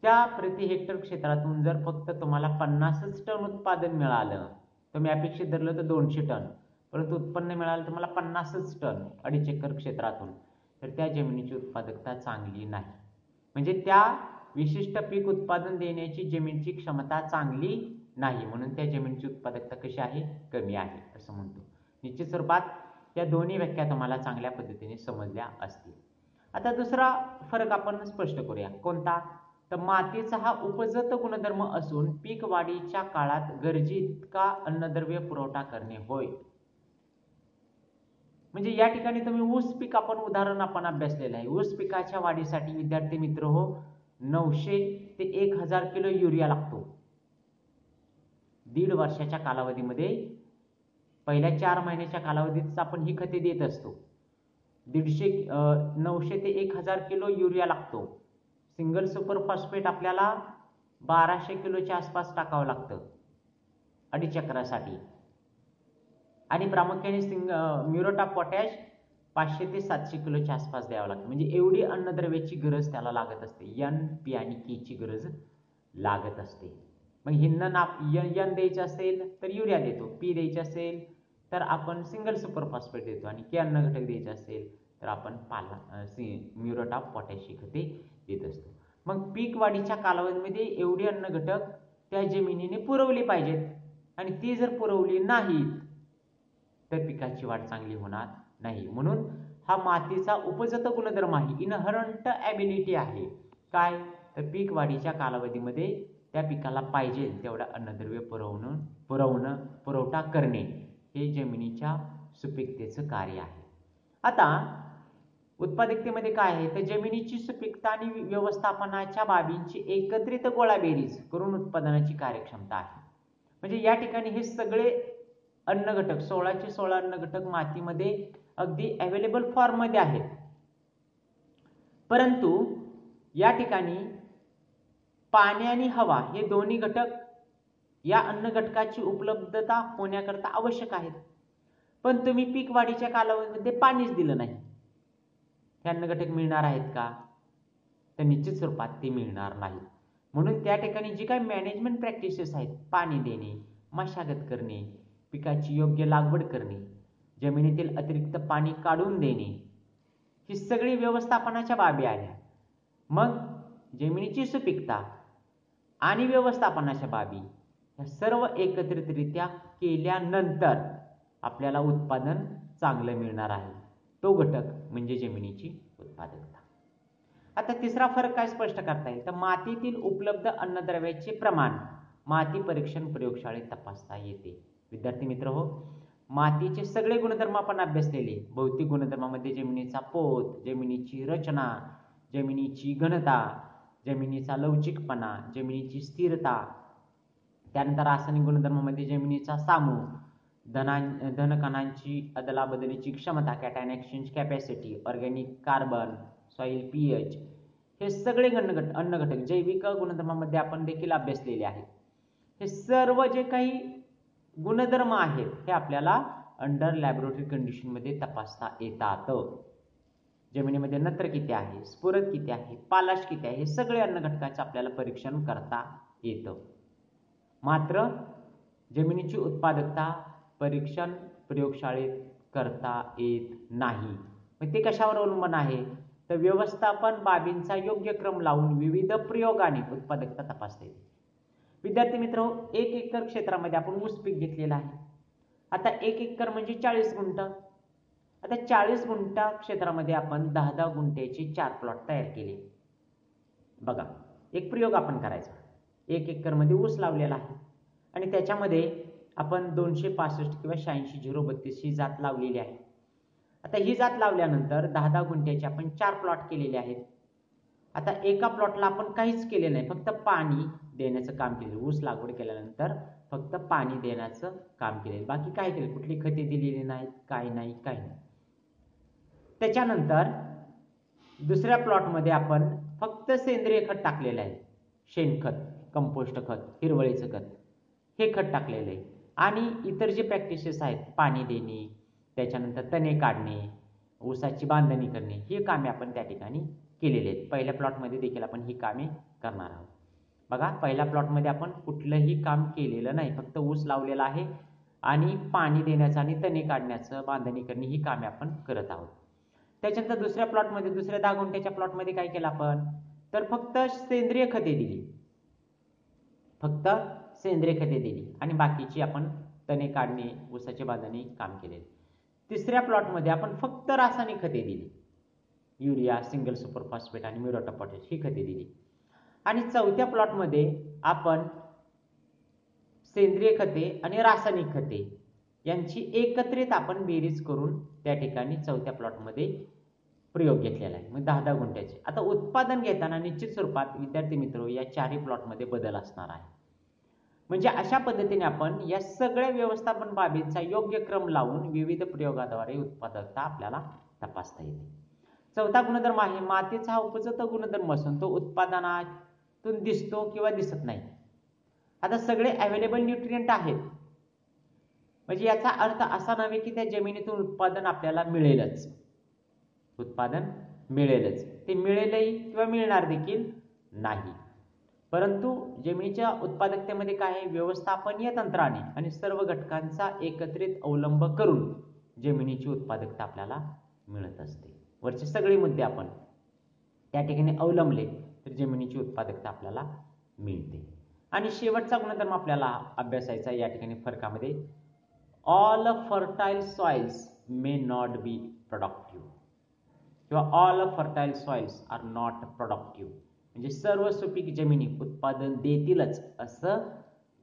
त्या प्रति हेक्टर क्षेत्रातून जर फक्त तुम्हाला 50 टन उत्पादन मिळालं, तुम्ही अपेक्षित धरलं तर 200 टन, परंतु उत्पन्न मिळालं तुम्हाला 50 टन 2.5 एकर क्षेत्रातून, तर त्या जमिनीची उत्पादकता चांगली नाही. म्हणजे त्या विशिष्ट पीक उत्पादन देण्याची जमिनीची क्षमता चांगली नाही, म्हणून त्या जमिनीची उत्पादकता कशी आहे, कमी आहे असं म्हणतो. निश्चित स्वरूपात या दोन्ही व्याख्या तुम्हाला चांगल्या पद्धतीने समजल्या असतील. आता दुसरा फरक आपण स्पष्ट करूया. कोणता? तर मातीचा हा उपजत गुणधर्म असून पीक वाढीच्या काळात गरजेइतका अन्नद्रव्य पुरवठा करणे होय. म्हणजे या ठिकाणी तुम्ही ऊस पीक उदाहरण आपण अभ्यासलेलं आहे. ऊस पिकाच्या वाढीसाठी विद्यार्थी मित्र हो 900 ते 1000 किलो युरिया लागतो. 1.5 वर्षाच्या कालावधीमध्ये पहिल्या 4 महिन्याच्या कालावधीत आपण ही खते देत असतो. 900 ते 1000 किलो युरिया लागतो. सिंगल सुपर फॉस्फेट आपल्याला 1200 किलोच्या आसपास टाकावं लागतं 2.5 एकरासाठी, आणि प्रामुख्याने म्युरेट ऑफ पोटॅश 500 ते 700 किलोच्या आसपास द्यावं लागतं. म्हणजे एवढी अन्नद्रव्याची गरज त्याला लागत असते. एन, पी आणि के ची गरज लागत असते. मग एन द्यायचं असेल तर युरिया देतो, पी द्यायचं असेल तर आपण सिंगल सुपर फॉस्फेट देतो, आणि के अन्न घटक द्यायचे असेल तर आपण म्युरेट ऑफ पोटॅश ही खते देत असतो. मग पीक वाढीच्या कालावधीमध्ये एवढी अन्न घटक त्या जमिनीने पुरवली पाहिजेत, आणि ती जर पुरवली नाहीत तर पिकाची वाढ चांगली होणार नाही. म्हणून हा मातीचा उपजत गुणधर्म आहे, इनहरंट ॲबिलिटी आहे. काय? तर पीक वाढीच्या कालावधीमध्ये त्या पिकाला पाहिजे तेवढा अन्नद्रव्य पुरवठा करणे हे जमिनीच्या सुपीकतेचं कार्य आहे. आता उत्पादकतेमध्ये काय आहे, तर जमिनीची सुपीकता आणि व्यवस्थापनाच्या बाबींची एकत्रित गोळाबेरीज करून उत्पादनाची कार्यक्षमता आहे. म्हणजे या ठिकाणी हे सगळे अन्न घटक 16चे 16 अन्न घटक मातीमध्ये अगदी अवेलेबल फॉर्म मध्ये आहेत, परंतु या ठिकाणी पाणी आणि हवा हे दोन्ही घटक या अन्न घटकाची उपलब्धता होण्याकरता आवश्यक आहेत. पण तुम्ही पीक वाढीच्या कालावधीमध्ये पाणीच दिलं नाही, हे अन्न घटक मिळणार आहेत का? तर निश्चित स्वरूपात ते मिळणार नाहीत. म्हणून त्या ठिकाणी जी काही मॅनेजमेंट प्रॅक्टिसेस आहेत, पाणी देणे, मशागत करणे, पिकाची योग्य लागवड करणे, जमिनीतील अतिरिक्त पाणी काढून देणे, ही सगळी व्यवस्थापनाच्या बाबी आल्या. मग जमिनीची सुपीकता आणि व्यवस्थापनाच्या बाबी या सर्व एकत्रितरित्या केल्यानंतर आपल्याला उत्पादन चांगलं मिळणार आहे. तो घटक म्हणजे जमिनीची उत्पादकता. आता तिसरा फरक काय स्पष्ट करता येईल, तर मातीतील उपलब्ध अन्नद्रव्याचे प्रमाण माती परीक्षण प्रयोगशाळेत तपासता येते. विद्यार्थी मित्र हो, मातीचे सगळे गुणधर्म आपण अभ्यासलेले. भौतिक गुणधर्मामध्ये जमिनीचा पोत, जमिनीची रचना, जमिनीची घनता, जमिनीचा लवचिकपणा, जमिनीची स्थिरता, त्यानंतर रासायनिक गुणधर्मामध्ये जमिनीचा सामू, धनकणांची अदलाबदलीची क्षमता, cation exchange capacity, organic carbon, soil pH, हे सगळे अन्न घटक जैविक गुणधर्मामध्ये आपण देखील अभ्यासलेले आहेत. हे सर्व जे काही गुणधर्म आहेत हे आपल्याला अंडर लॅबोरेटरी कंडिशन मध्ये तपासता येतात. जमिनीमध्ये नत्र किती आहे, स्फुरद किती आहे, पालाश किती आहे, हे सगळे अन्न घटकाचं आपल्याला परीक्षण करता येतं. मात्र जमिनीची उत्पादकता परीक्षण प्रयोगशाळेत करता येत नाही. मग ते कशावर अवलंबून आहे, तर व्यवस्थापन बाबींचा योग्य क्रम लावून विविध प्रयोगाने उत्पादकता तपासता येते. विद्यार्थी मित्र, 1 एकर क्षेत्रामध्ये आपण ऊस पीक घेतलेलं आहे. आता 1 एकर म्हणजे 40 गुंठ. आता 40 गुंठा क्षेत्रामध्ये आपण 10-10 गुंठ्याचे 4 प्लॉट तयार केले. बघा, एक प्रयोग आपण करायचा. 1 एकर मध्ये ऊस लावलेला आहे आणि त्याच्यामध्ये आपण 265 किंवा 86-032 ही जात लावलेली आहे. आता ही जात लावल्यानंतर 10-10 गुंठ्याचे आपण 4 प्लॉट केलेले आहेत. आता एका प्लॉटला आपण काहीच केले नाही, फक्त पाणी देण्याचं काम केलेलं, ऊस लागवड केल्यानंतर फक्त पाणी देण्याचं काम केलेलं, बाकी काय केलं, कुठली खते दिलेली नाहीत, काही नाही. त्याच्यानंतर दुसऱ्या प्लॉटमध्ये आपण फक्त सेंद्रिय खत टाकलेलं आहे, शेणखत, कंपोस्ट खत, हिरवळीचं खत, हे खत टाकलेलं आहे. आणि इतर जे प्रॅक्टिसेस आहेत, पाणी देणे, त्याच्यानंतर तणे काढणे, ऊसाची बांधणी करणे, ही कामे आपण त्या ठिकाणी केलेली आहेत. पहिल्या प्लॉटमध्ये देखील आपण ही कामे करणार आहोत. बघा, पहिल्या प्लॉटमध्ये आपण कुठलंही काम केलेलं नाही, फक्त ऊस लावलेला आहे आणि पाणी देण्याचं आणि तणे काढण्याचं, बांधणी करणे, ही कामे आपण करत आहोत. त्याच्यानंतर दुसऱ्या प्लॉटमध्ये, दुसऱ्या 10 गुंठ्याच्या प्लॉटमध्ये काय केलं आपण, तर फक्त सेंद्रिय खते दिली, फक्त सेंद्रिय खते दिली आणि बाकीची आपण तणे काढणे, ऊसाची बांधणी काम केले. तिसऱ्या प्लॉटमध्ये आपण फक्त रासायनिक खते दिली, युरिया, सिंगल सुपर फॉस्फेट आणि म्युरेट ऑफ पोटॅश, ही खते दिली. आणि चौथ्या प्लॉटमध्ये आपण सेंद्रिय खते आणि रासायनिक खते यांची एकत्रित आपण बेरीज करून त्या ठिकाणी चौथ्या प्लॉटमध्ये प्रयोग घेतलेला आहे. मग 10 गुंठ्याचे. आता उत्पादन घेताना निश्चित स्वरूपात विद्यार्थी मित्र या चारही प्लॉटमध्ये बदल असणार आहे. म्हणजे अशा पद्धतीने आपण या सगळ्या व्यवस्थापन बाबींचा योग्य क्रम लावून विविध प्रयोगाद्वारे उत्पादकता आपल्याला तपासता येते. चौथा गुणधर्म आहे मातीचा हा उपजत गुणधर्म असून तो उत्पादनातून दिसतो किंवा दिसत नाही. आता सगळे अवेलेबल न्यूट्रिएंट आहेत, म्हणजे याचा अर्थ असा नव्हे की त्या जमिनीतून उत्पादन आपल्याला मिळेलच, उत्पादन मिळेलच, ते मिळेलही किंवा मिळणार देखील नाही. परंतु जमिनीच्या उत्पादकतेमध्ये काय आहे, व्यवस्थापनीय तंत्राने आणि सर्व घटकांचा एकत्रित अवलंब करून जमिनीची उत्पादकता आपल्याला मिळत असते. वरचे सगळे मुद्दे आपण त्या ठिकाणी अवलंबले तर जमिनीची उत्पादकता आपल्याला मिळते. आणि शेवटचा गुणधर्म आपल्याला अभ्यासायचा या ठिकाणी फरकामध्ये, all fertile soils may not be productive किंवा all fertile soils are not productive, म्हणजे सर्व सुपीक जमिनी उत्पादन देतीलच असं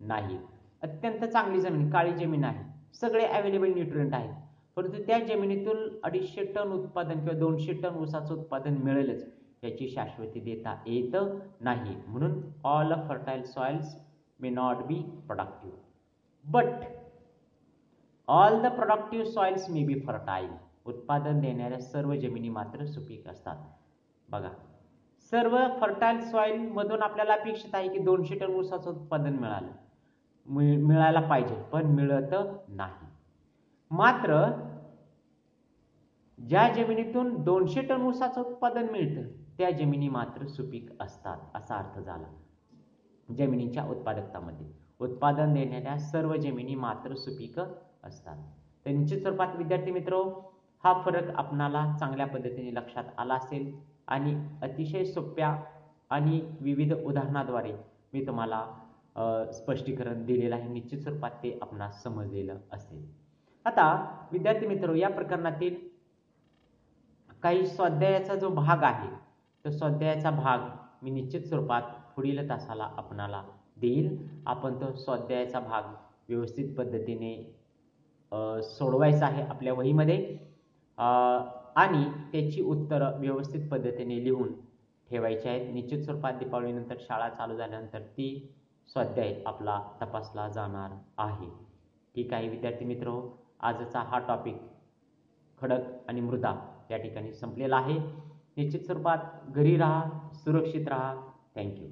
नाही. अत्यंत चांगली जमीन, काळी जमीन आहे, सगळे अवेलेबल न्यूट्रिएंट आहेत, परंतु त्या जमिनीतून 250 टन उत्पादन किंवा 200 टन ऊसाचं उत्पादन मिळेलच याची शाश्वती देता येत नाही. म्हणून all fertile soils may not be productive but all the productive soils may be fertile, उत्पादन देणाऱ्या सर्व जमिनी मात्र सुपीक असतात. बघा, सर्व फर्टाईल सॉइल मधून आपल्याला अपेक्षित आहे की 200 टन ऊसाचं उत्पादन मिळायला पाहिजे, पण मिळत नाही. मात्र ज्या जमिनीतून 200 टन ऊसाचं उत्पादन मिळतं त्या जमिनी मात्र सुपीक असतात, असा अर्थ झाला. जमिनीच्या उत्पादकतामध्ये उत्पादन देणाऱ्या सर्व जमिनी मात्र सुपीक असतात. तर निश्चित स्वरूपात विद्यार्थी मित्र, हा फरक आपणाला चांगल्या पद्धतीने लक्षात आला असेल आणि अतिशय सोप्या आणि विविध उदाहरणाद्वारे मी तुम्हाला स्पष्टीकरण दिलेलं आहे. निश्चित स्वरूपात ते आपणास समजलेलं असेल. आता विद्यार्थी मित्र, या प्रकरणातील काही स्वाध्यायाचा जो भाग आहे तो स्वाध्यायाचा भाग मी निश्चित स्वरूपात पुढील तासाला आपणाला देईल. आपण तो स्वाध्यायाचा भाग व्यवस्थित पद्धतीने सोडवायचा आहे आपल्या वहीमध्ये आणि त्याची उत्तरं व्यवस्थित पद्धतीने लिहून ठेवायची आहेत. निश्चित स्वरूपात दीपावलीनंतर शाळा चालू झाल्यानंतर ती स्वाध्याय आपला तपासला जाणार आहे. ठीक आहे विद्यार्थी मित्र, आजचा हा टॉपिक खडक आणि मृदा या ठिकाणी संपलेला आहे. निश्चित स्वरूपात घरी राहा, सुरक्षित राहा. थँक्यू.